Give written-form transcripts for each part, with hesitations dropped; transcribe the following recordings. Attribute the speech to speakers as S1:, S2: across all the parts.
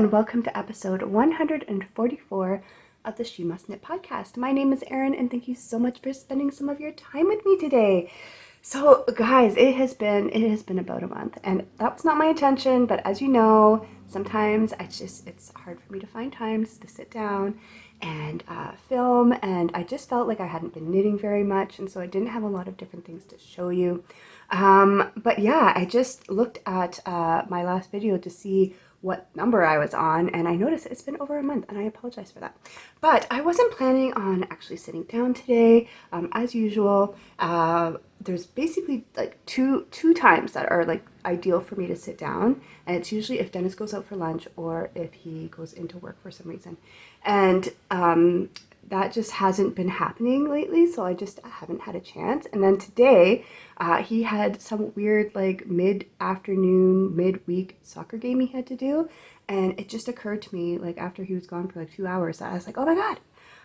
S1: and welcome to episode 144 of the She Must Knit podcast. My name is Erin, and thank you so much for spending some of your time with me today. So, guys, it has been about a month, and that was not my intention. But as you know, sometimes it's hard for me to find time to sit down and film, and I just felt like I hadn't been knitting very much, and so I didn't have a lot of different things to show you. But yeah, I just looked at my last video to see what number I was on, and I noticed it's been over a month, and I apologize for that. But I wasn't planning on actually sitting down today. As usual, there's basically like two times that are like ideal for me to sit down, and it's usually if Dennis goes out for lunch or if he goes into work for some reason. And that just hasn't been happening lately, so I just haven't had a chance. And then today, he had some weird like mid-afternoon, mid-week soccer game he had to do, and it just occurred to me like after he was gone for like 2 hours, I was like, oh my god,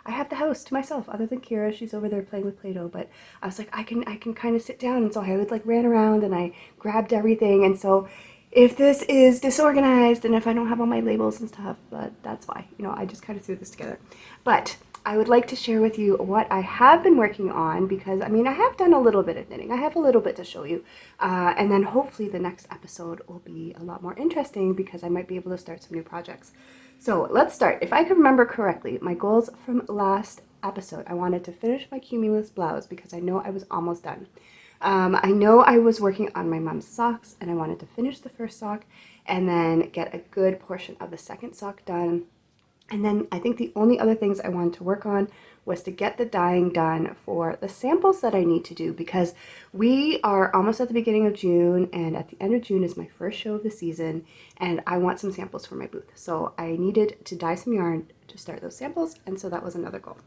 S1: I have the house to myself other than Kira. She's over there playing with Play-Doh, but I was like, I can kind of sit down. And so I would like ran around and I grabbed everything. And so if this is disorganized and if I don't have all my labels and stuff, but that's why, I just kind of threw this together. But I would like to share with you what I have been working on, because I have done a little bit of knitting. I have a little bit to show you. And then hopefully the next episode will be a lot more interesting because I might be able to start some new projects. So let's start. If I can remember correctly, my goals from last episode, I wanted to finish my Cumulus blouse because I know I was almost done. I know I was working on my mom's socks, and I wanted to finish the first sock and then get a good portion of the second sock done. And then I think the only other things I wanted to work on was to get the dyeing done for the samples that I need to do, because we are almost at the beginning of June, and at the end of June is my first show of the season, and I want some samples for my booth. So I needed to dye some yarn to start those samples, and so that was another goal.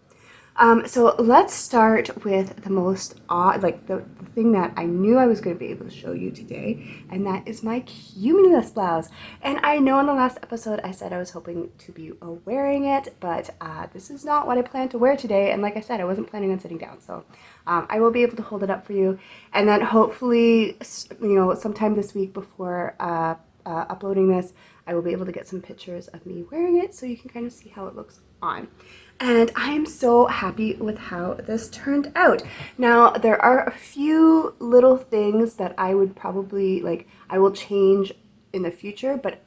S1: So let's start with the most odd, like the thing that I knew I was going to be able to show you today, and that is my Cumulus blouse. And I know in the last episode I said I was hoping to be wearing it, but this is not what I planned to wear today. And like I said, I wasn't planning on sitting down, so I will be able to hold it up for you. And then hopefully, sometime this week before uploading this, I will be able to get some pictures of me wearing it so you can kind of see how it looks on. And I'm so happy with how this turned out. Now, there are a few little things that I would probably, I will change in the future, but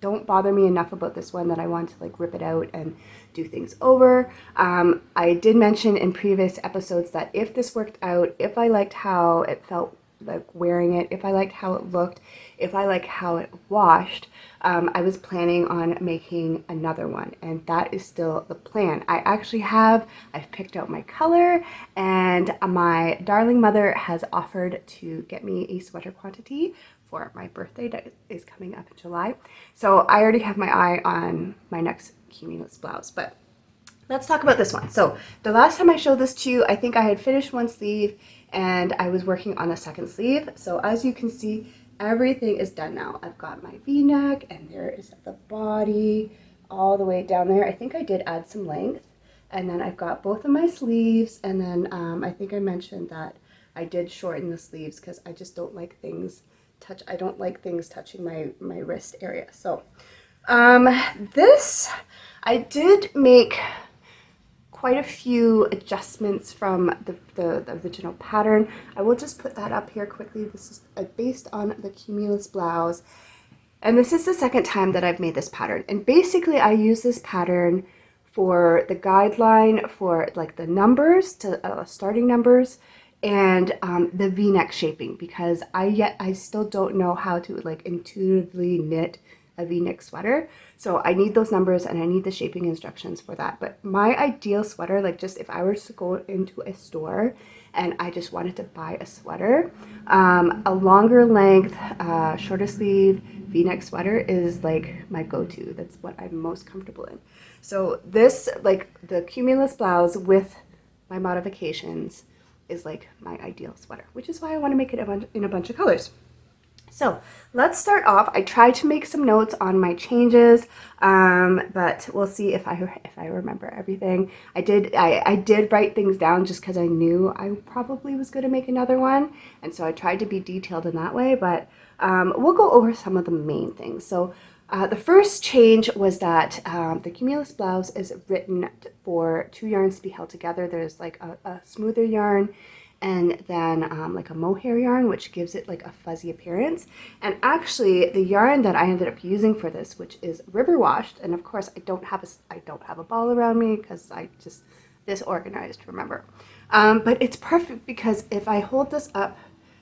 S1: don't bother me enough about this one that I want to, rip it out and do things over. I did mention in previous episodes that if this worked out, if I liked how it felt like wearing it, if I liked how it looked, if I liked how it washed, I was planning on making another one, and that is still the plan. I've picked out my color, and my darling mother has offered to get me a sweater quantity for my birthday that is coming up in July. So I already have my eye on my next Cumulus blouse, but let's talk about this one. So the last time I showed this to you, I think I had finished one sleeve and I was working on the second sleeve. So as you can see, everything is done now. I've got my V-neck, and there is the body all the way down there. I think I did add some length. And then I've got both of my sleeves, and then I think I mentioned that I did shorten the sleeves because I just don't like things touching my wrist area. So this, I did make quite a few adjustments from the original pattern. I will just put that up here quickly. This is based on the Cumulus blouse, and this is the second time that I've made this pattern. And basically I use this pattern for the guideline for the numbers to starting numbers, and the V-neck shaping, because I still don't know how to intuitively knit a V-neck sweater. So I need those numbers and I need the shaping instructions for that. But my ideal sweater, just if I were to go into a store and I just wanted to buy a sweater, a longer length, shorter sleeve V-neck sweater is my go-to. That's what I'm most comfortable in. So this, the Cumulus blouse with my modifications, is my ideal sweater, which is why I want to make it in a bunch of colors. So let's start off. I tried to make some notes on my changes, but we'll see if I remember everything. I did write things down just because I knew I probably was going to make another one, and so I tried to be detailed in that way. But we'll go over some of the main things. So The first change was that the Cumulus blouse is written for 2 yarns to be held together. There's like a smoother yarn and then like a mohair yarn, which gives it like a fuzzy appearance. And actually the yarn that I ended up using for this, which is river washed, and of course I don't have a ball around me because I just disorganized, remember. But it's perfect because if I hold this up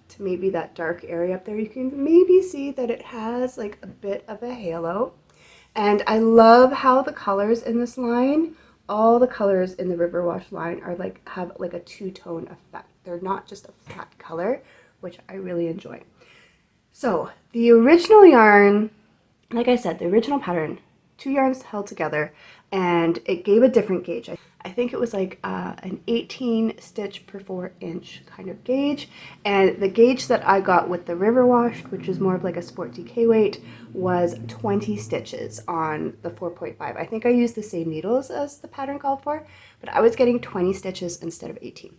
S1: to maybe that dark area up there, you can maybe see that it has like a bit of a halo. And I love how the colors in this line, all the colors in the river wash line are like, have like a two-tone effect. They're not just a flat color, which I really enjoy. So the original yarn, like I said, the original pattern, 2 yarns held together, and it gave a different gauge. I think it was like an 18 stitch per 4 inch kind of gauge, and the gauge that I got with the river washed, which is more of like a sport DK weight, was 20 stitches on the 4.5. I think I used the same needles as the pattern called for, but I was getting 20 stitches instead of 18.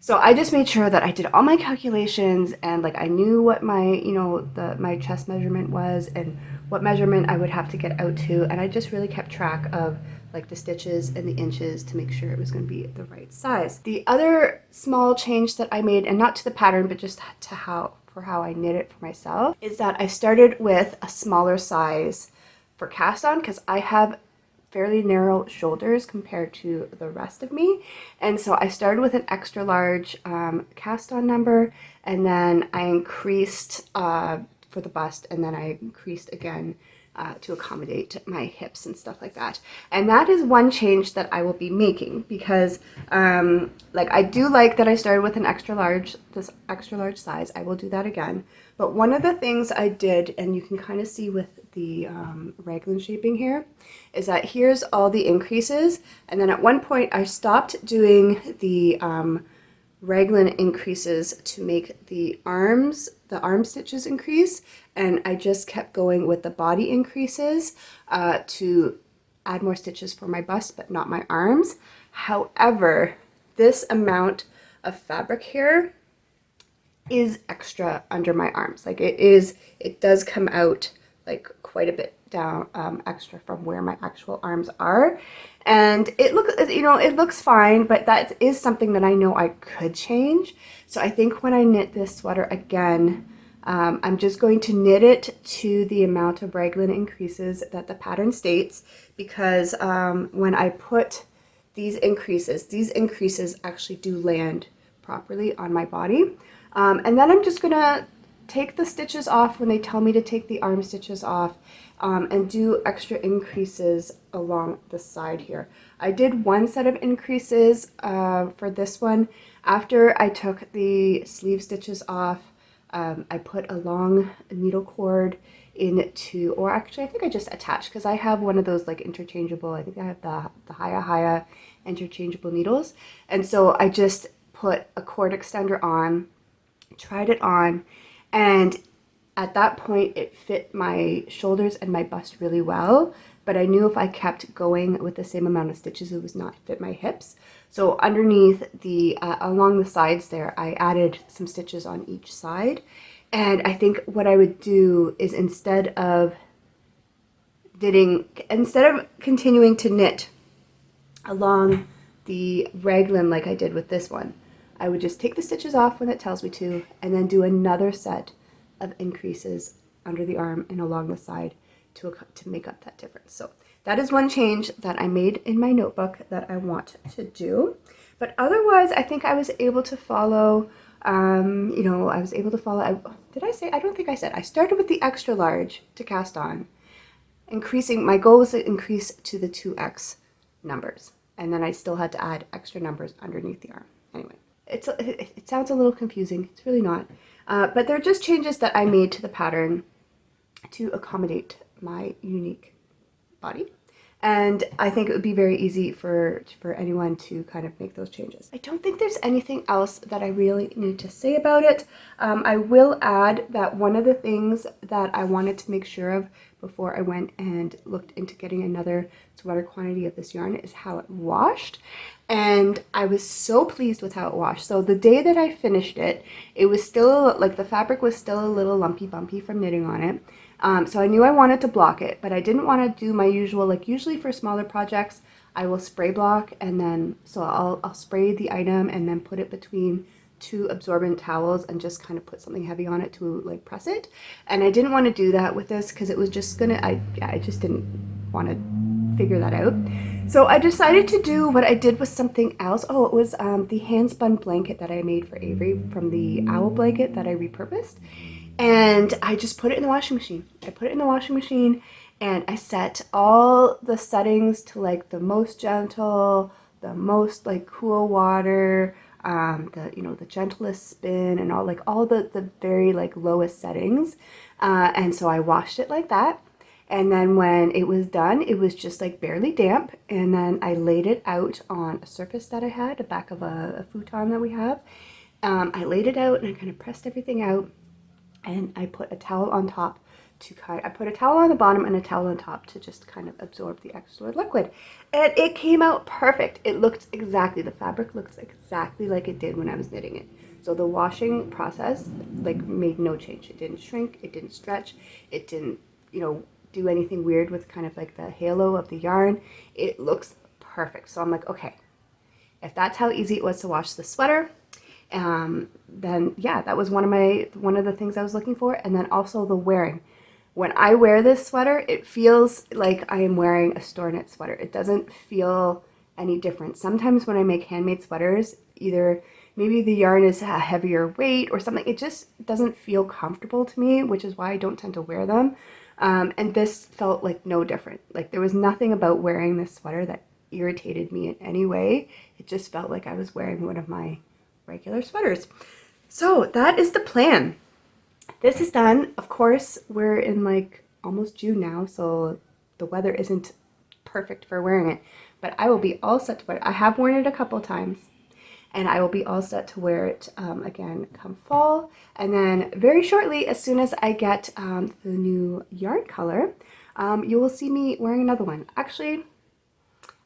S1: So I just made sure that I did all my calculations and like I knew what my, you know, my chest measurement was and what measurement I would have to get out to, and I just really kept track of like the stitches and the inches to make sure it was going to be the right size. The other small change that I made, and not to the pattern but just to how I knit it for myself, is that I started with a smaller size for cast on because I have fairly narrow shoulders compared to the rest of me, and so I started with an extra large cast on number, and then I increased for the bust, and then I increased again to accommodate my hips and stuff like that. And that is one change that I will be making because like I do like that I started with an extra large, this extra large size. I will do that again. But one of the things I did, and you can kind of see with the raglan shaping here, is that here's all the increases, and then at one point I stopped doing the raglan increases to make the arm stitches increase, and I just kept going with the body increases to add more stitches for my bust but not my arms. However, this amount of fabric here is extra under my arms. Like it does come out like quite a bit down extra from where my actual arms are, and it looks fine, but that is something that I know I could change. So I think when I knit this sweater again, I'm just going to knit it to the amount of raglan increases that the pattern states, because when I put these increases actually do land properly on my body. And then I'm just gonna take the stitches off when they tell me to take the arm stitches off, and do extra increases along the side here. I did one set of increases for this one. After I took the sleeve stitches off, I put a long needle cord into, or actually I think I just attached, because I have one of those like interchangeable, I think I have the Haya interchangeable needles, and so I just put a cord extender on, tried it on, and at that point it fit my shoulders and my bust really well, but I knew if I kept going with the same amount of stitches it was not fit my hips. So underneath the along the sides there, I added some stitches on each side, and I think what I would do is instead of continuing to knit along the raglan like I did with this one, I would just take the stitches off when it tells me to, and then do another set of increases under the arm and along the side to make up that difference. So that is one change that I made in my notebook that I want to do. But otherwise, I think I was able to follow, I don't think I said, I started with the extra large to cast on, my goal was to increase to the 2X numbers, and then I still had to add extra numbers underneath the arm. Anyway, it sounds a little confusing. It's really not. But they're just changes that I made to the pattern to accommodate my unique body. And I think it would be very easy for anyone to kind of make those changes. I don't think there's anything else that I really need to say about it. I will add that one of the things that I wanted to make sure of before I went and looked into getting another sweater quantity of this yarn is how it washed. And I was so pleased with how it washed. So the day that I finished it, it was still, like the fabric was still a little lumpy bumpy from knitting on it. So I knew I wanted to block it, but I didn't want to do my usual, like usually for smaller projects, I will spray block and then, so I'll spray the item and then put it between two absorbent towels and just kind of put something heavy on it to like press it. And I didn't want to do that with this because it was just gonna, I just didn't want to figure that out. So I decided to do what I did with something else. Oh, it was the hand spun blanket that I made for Avery from the owl blanket that I repurposed. And I just put it in the washing machine. I put it in the washing machine and I set all the settings to like the most gentle, the most like cool water, the gentlest spin and all the very like lowest settings. And so I washed it like that. And then when it was done, it was just like barely damp. And then I laid it out on a surface that I had, the back of a futon that we have. I laid it out and I kind of pressed everything out. And I put a towel on top I put a towel on the bottom and a towel on top to just kind of absorb the extra liquid. And it came out perfect. It looked exactly, the fabric looks exactly like it did when I was knitting it. So the washing process like made no change. It didn't shrink, it didn't stretch, it didn't, do anything weird with kind of like the halo of the yarn. It looks perfect. So I'm like, okay, if that's how easy it was to wash the sweater, then yeah, that was one of the things I was looking for. And then also the wearing. When I wear this sweater, it feels like I am wearing a store knit sweater. It doesn't feel any different. Sometimes when I make handmade sweaters, either maybe the yarn is a heavier weight or something, it just doesn't feel comfortable to me, which is why I don't tend to wear them. And this felt like no different. Like there was nothing about wearing this sweater that irritated me in any way. It just felt like I was wearing one of my regular sweaters. So that is the plan. This is done. Of course, we're in like almost June now, so the weather isn't perfect for wearing it, but I will be all set to wear it. I have worn it a couple times and I will be all set to wear it again come fall. And then very shortly, as soon as I get the new yarn color, you will see me wearing another one. Actually,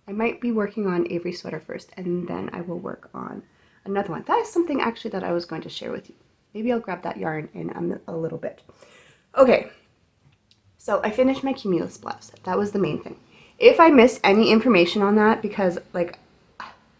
S1: I might be working on Avery's sweater first and then I will work on another one. That is something actually that I was going to share with you. Maybe I'll grab that yarn in a little bit. Okay, so I finished my cumulus blouse. That was the main thing. If I missed any information on that, because like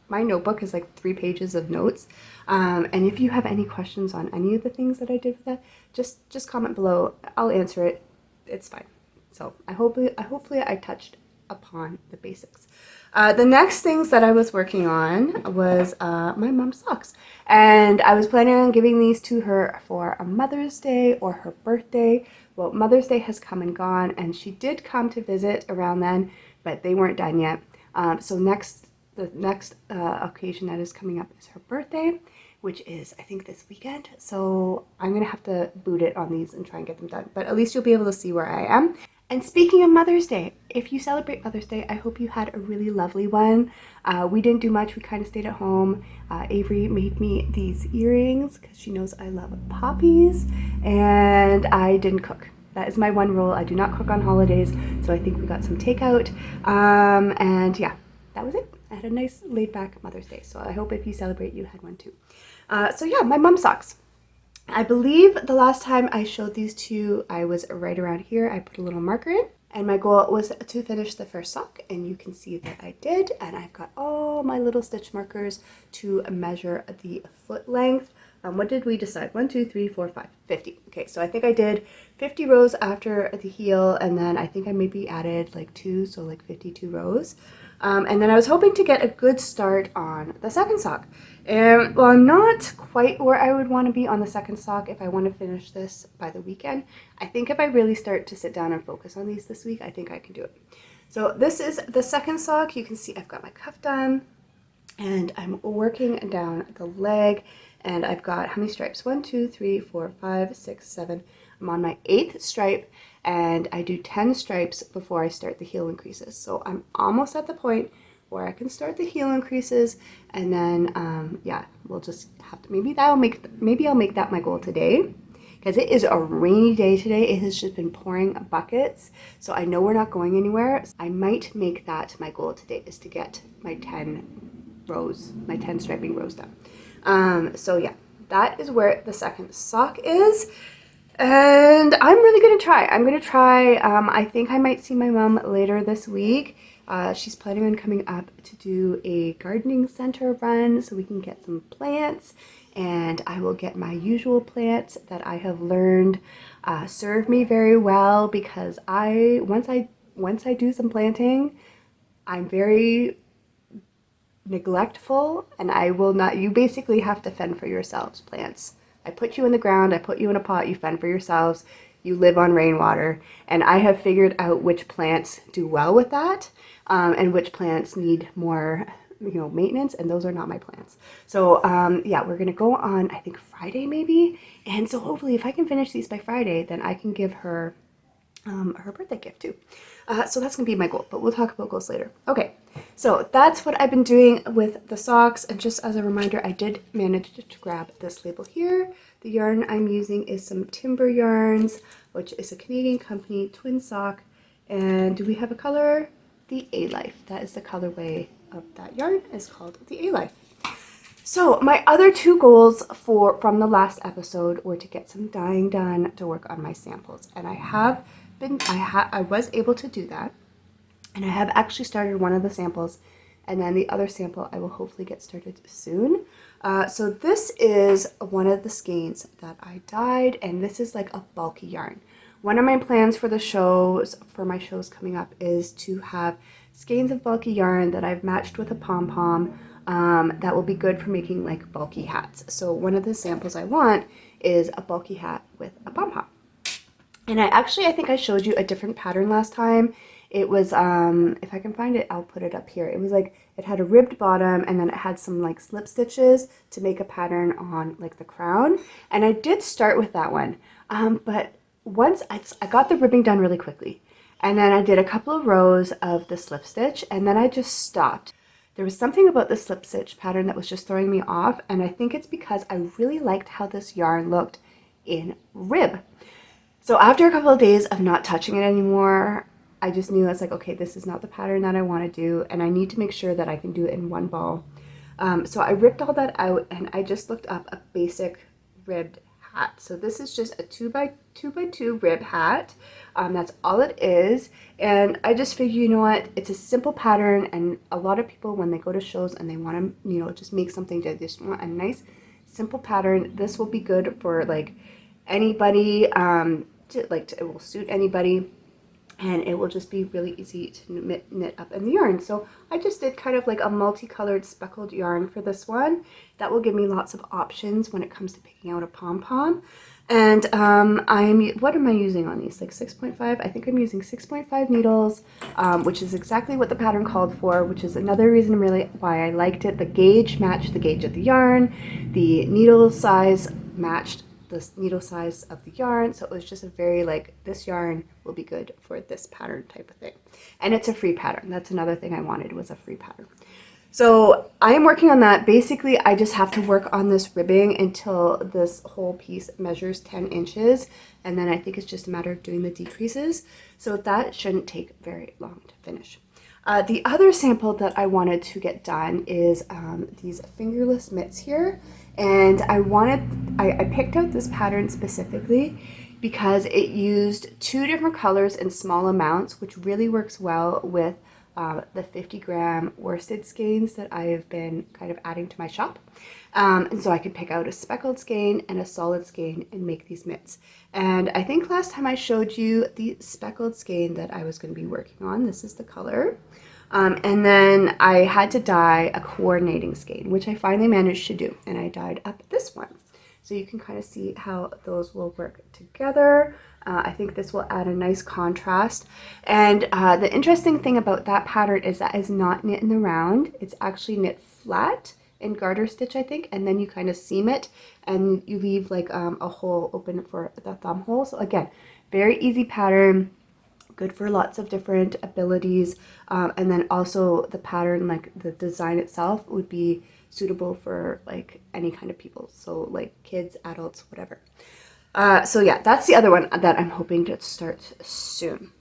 S1: my notebook is like 3 pages of notes, and if you have any questions on any of the things that I did with that, just comment below. I'll answer it. It's fine. So hopefully I touched upon the basics. The next things that I was working on was my mom's socks. And I was planning on giving these to her for a Mother's Day or her birthday. Well, Mother's Day has come and gone, and she did come to visit around then, but they weren't done yet. So the next occasion that is coming up is her birthday, which is, I think, this weekend. So I'm going to have to boot it on these and try and get them done. But at least you'll be able to see where I am. And speaking of Mother's Day, if you celebrate Mother's Day, I hope you had a really lovely one. We didn't do much. We kind of stayed at home. Avery made me these earrings because she knows I love poppies, and I didn't cook. That is my one rule. I do not cook on holidays, so I think we got some takeout. And yeah, that was it. I had a nice laid-back Mother's Day, so I hope if you celebrate, you had one too. So yeah, my mom socks. I believe the last time I showed these to you, I was right around here. I put a little marker in, and my goal was to finish the first sock, and you can see that I did, and I've got all my little stitch markers to measure the foot length. What did we decide? 1, 2, 3, 4, 5, 50. Okay, so I think I did 50 rows after the heel, and then I think I maybe added like 2, so like 52 rows. And then I was hoping to get a good start on the second sock. And well, I'm not quite where I would want to be on the second sock if I want to finish this by the weekend. I think if I really start to sit down and focus on these this week, I think I can do it. So this is the second sock. You can see I've got my cuff done, and I'm working down the leg, and I've got how many stripes? 1, 2, 3, 4, 5, 6, 7. I'm on my 8th stripe, and I do 10 stripes before I start the heel increases. So I'm almost at the point where I can start the heel increases, and then yeah, we'll just have to, maybe I'll make that my goal today, because it is a rainy day today. It has just been pouring buckets, so I know we're not going anywhere. I might make that my goal today, is to get my 10 rows, my 10 striping rows done. So yeah, that is where the second sock is. And I'm really gonna try. I think I might see my mom later this week. She's planning on coming up to do a gardening center run so we can get some plants, and I will get my usual plants that I have learned serve me very well, because once I do some planting, I'm very neglectful, and I will not. You basically have to fend for yourselves, plants. I put you in the ground, I put you in a pot, you fend for yourselves, you live on rainwater, and I have figured out which plants do well with that, and which plants need more, maintenance, and those are not my plants. So yeah, we're gonna go on, I think Friday maybe, and so hopefully if I can finish these by Friday, then I can give her her birthday gift too. So that's gonna be my goal, but we'll talk about goals later. Okay, so that's what I've been doing with the socks. And just as a reminder, I did manage to grab this label here. The yarn I'm using is some Timber Yarns, which is a Canadian company, twin sock. And do we have a color? The A-Life. That is the colorway of that yarn, is called the A-Life. So my other two goals from the last episode were to get some dyeing done to work on my samples, and I was able to do that, and I have actually started one of the samples, and then the other sample I will hopefully get started soon. So this is one of the skeins that I dyed, and this is like a bulky yarn. One of my plans for my shows coming up, is to have skeins of bulky yarn that I've matched with a pom-pom that will be good for making like bulky hats. So one of the samples I want is a bulky hat with a pom-pom. And I think I showed you a different pattern last time. It was, if I can find it, I'll put it up here. It was like, it had a ribbed bottom, and then it had some like slip stitches to make a pattern on like the crown. And I did start with that one. But once I got the ribbing done really quickly, and then I did a couple of rows of the slip stitch, and then I just stopped. There was something about the slip stitch pattern that was just throwing me off, and I think it's because I really liked how this yarn looked in rib. So after a couple of days of not touching it anymore, I just knew, I was like, okay, this is not the pattern that I want to do, and I need to make sure that I can do it in one ball. So I ripped all that out, and I just looked up a basic ribbed hat. So this is just a 2x2 rib hat. That's all it is. And I just figured, you know what, it's a simple pattern, and a lot of people, when they go to shows and they want to, just make something, they just want a nice simple pattern. This will be good for like anybody, it will suit anybody, and it will just be really easy to knit up in the yarn. So I just did kind of like a multicolored speckled yarn for this one. That will give me lots of options when it comes to picking out a pom-pom. And what am I using on these? Like 6.5? I think I'm using 6.5 needles, which is exactly what the pattern called for, which is another reason really why I liked it. The gauge matched the gauge of the yarn. The needle size matched the needle size of the yarn, so it was just a very like, this yarn will be good for this pattern type of thing. And it's a free pattern. That's another thing I wanted, was a free pattern. So I am working on that. Basically, I just have to work on this ribbing until this whole piece measures 10 inches, and then I think it's just a matter of doing the decreases. So that shouldn't take very long to finish. The other sample that I wanted to get done is these fingerless mitts here. And I picked out this pattern specifically because it used 2 different colors in small amounts, which really works well with the 50-gram worsted skeins that I have been kind of adding to my shop. And so I could pick out a speckled skein and a solid skein and make these mitts. And I think last time I showed you the speckled skein that I was going to be working on. This is the color. And then I had to dye a coordinating skein, which I finally managed to do. And I dyed up this one. So you can kind of see how those will work together. I think this will add a nice contrast. And the interesting thing about that pattern is that it's not knit in the round. It's actually knit flat in garter stitch, I think. And then you kind of seam it and you leave like a hole open for the thumb hole. So again, very easy pattern. Good for lots of different abilities, and then also the pattern, like the design itself, would be suitable for like any kind of people, so like kids, adults, whatever. So yeah, that's the other one that I'm hoping to start soon.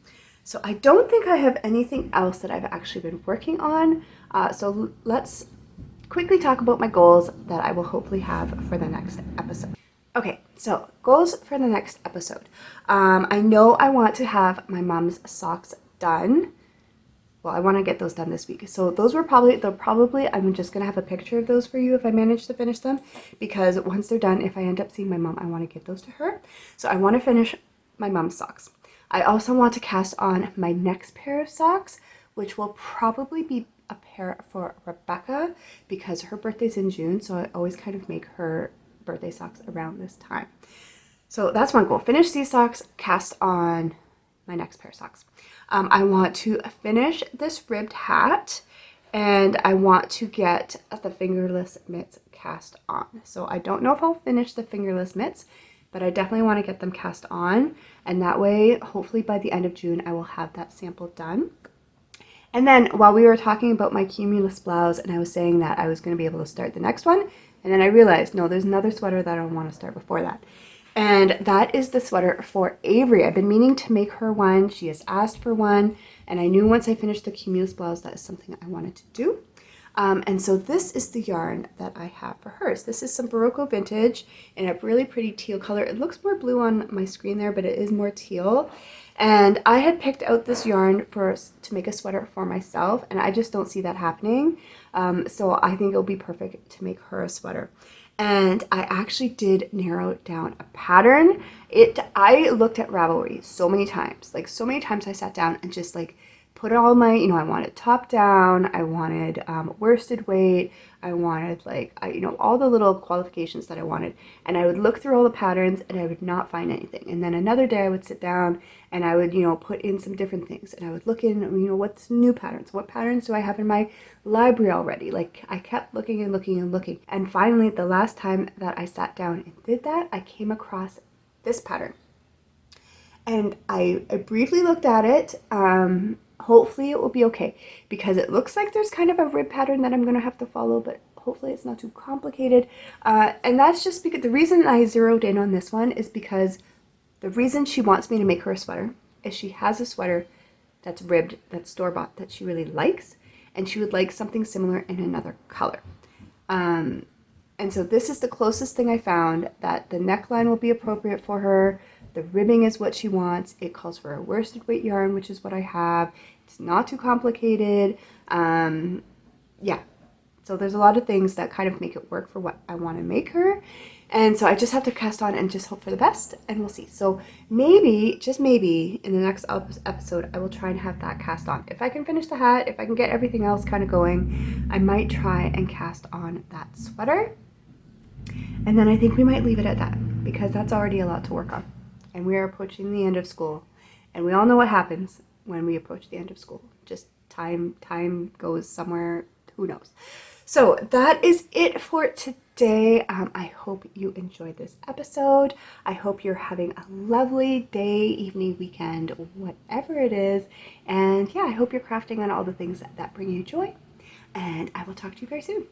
S1: So I don't think I have anything else that I've actually been working on, so let's quickly talk about my goals that I will hopefully have for the next episode. Okay, so goals for the next episode. I know I want to have my mom's socks done. Well, I want to get those done this week. So those were probably, I'm just going to have a picture of those for you if I manage to finish them. Because once they're done, if I end up seeing my mom, I want to give those to her. So I want to finish my mom's socks. I also want to cast on my next pair of socks, which will probably be a pair for Rebecca because her birthday's in June. So I always kind of make her birthday socks around this time. So that's one goal. Finish these socks, cast on my next pair of socks. I want to finish this ribbed hat, and I want to get the fingerless mitts cast on. So I don't know if I'll finish the fingerless mitts, but I definitely want to get them cast on, and that way hopefully by the end of June I will have that sample done. And then while we were talking about my cumulus blouse and I was saying that I was going to be able to start the next one, and then I realized, no, there's another sweater that I want to start before that. And that is the sweater for Avery. I've been meaning to make her one. She has asked for one. And I knew once I finished the cumulus blouse, that is something I wanted to do. And so this is the yarn that I have for hers. This is some Barocco Vintage in a really pretty teal color. It looks more blue on my screen there, but it is more teal. And I had picked out this yarn to make a sweater for myself, and I just don't see that happening. So I think it'll be perfect to make her a sweater. And I actually did narrow down a pattern. I looked at Ravelry so many times. Like so many times I sat down and just like put all my, I wanted top down, I wanted worsted weight, I wanted like, all the little qualifications that I wanted. And I would look through all the patterns and I would not find anything. And then another day I would sit down and I would, put in some different things. And I would look in, what's new patterns? What patterns do I have in my library already? Like I kept looking and looking and looking. And finally, the last time that I sat down and did that, I came across this pattern. And I briefly looked at it. Hopefully it will be okay because it looks like there's kind of a rib pattern that I'm going to have to follow, but hopefully it's not too complicated. And that's just because the reason I zeroed in on this one is because the reason she wants me to make her a sweater is she has a sweater that's ribbed, that's store-bought, that she really likes, and she would like something similar in another color. And so this is the closest thing I found that the neckline will be appropriate for her. The ribbing is what she wants. It calls for a worsted weight yarn, which is what I have. It's not too complicated. Yeah. So there's a lot of things that kind of make it work for what I want to make her. And so I just have to cast on and just hope for the best, and we'll see. So maybe, just maybe, in the next episode, I will try and have that cast on. If I can finish the hat, if I can get everything else kind of going, I might try and cast on that sweater. And then I think we might leave it at that because that's already a lot to work on. And we are approaching the end of school. And we all know what happens when we approach the end of school. Just time goes somewhere, who knows. So that is it for today. I hope you enjoyed this episode. I hope you're having a lovely day, evening, weekend, whatever it is. And yeah, I hope you're crafting on all the things that bring you joy. And I will talk to you very soon.